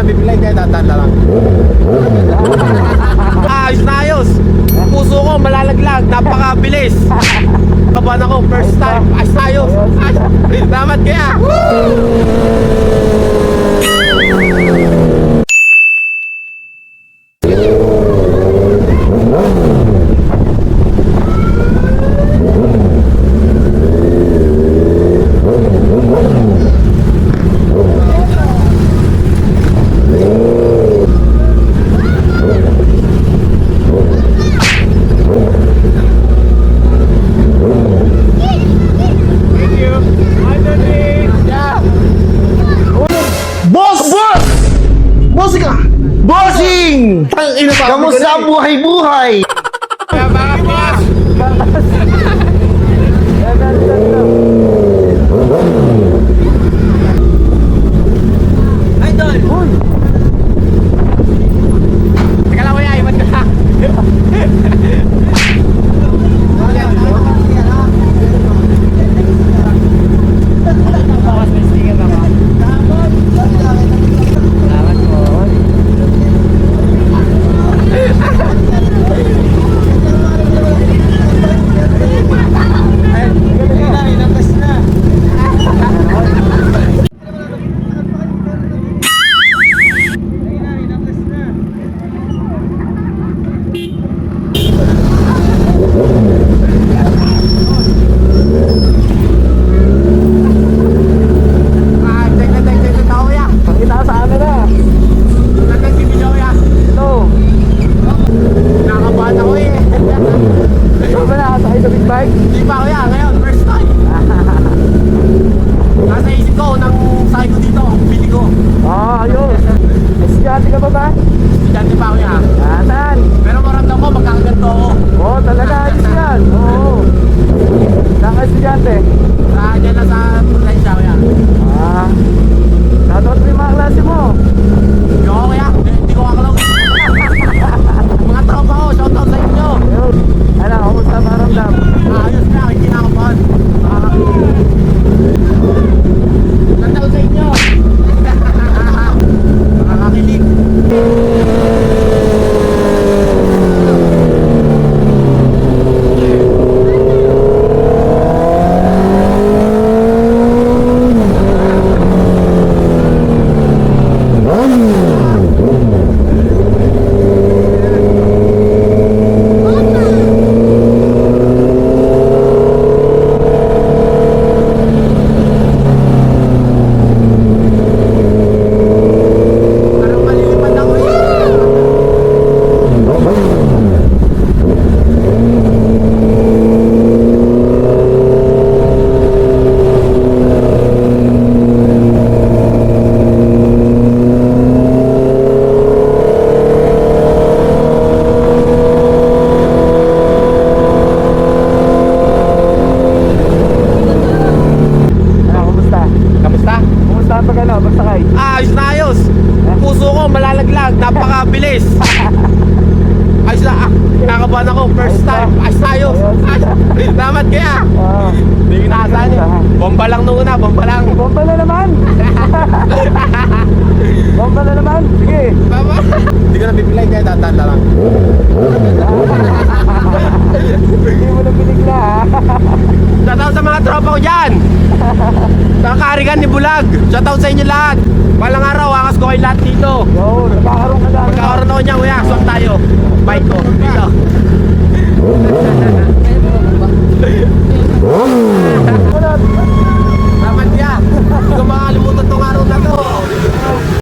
na bibigay, kaya dadaan na lang. Ayos na ayos. Puso ko malalaglag, napakabilis. Kaban ako, first time. Ayos na ayos. Salamat kaya. Bossing! Kamusta ang buhay-buhay? Idol! Teka lang kuya, iwan ka lang. Hindi pa kuya, ngayon, first time. Nasa isip ko, nang sakay ko dito, bili ko. Ayos. Estudyante ka ba ba? Estudyante pa kuya. Saan? Pero maramdam ko, magkakaganto ako. Talaga, ayos yan. Saan ka estudyante? Dyan na sa Prudensya kuya. Shoutout mo yung mga klase mo. Hindi ko kuya, hindi ko kakalaw. Mga tropa ko, shoutout sa inyo. Ayun. Ano, kumusta maramdam? Ayos na, hindi na ako pan. Shoutout sa inyo. Nakakakilig. Ayos na ayos. Puso ko malalaglag, napakabilis. Ayos na, nakabahan ako, first time. Ayos na ayos. Salamat kaya. Hindi ko nakasahan eh. Bomba lang nung una, bomba lang. Bomba na naman. Bomba na naman. Sige. Baba. Hindi ko na bibigay, kaya dadaan na lang. Hindi mo na binigla ha. Shoutout sa mga tropa ko dyan. Nakakarigan ni Bulag. Shoutout sa inyo lahat. Palang araw, wakas ko kayo lahat dito.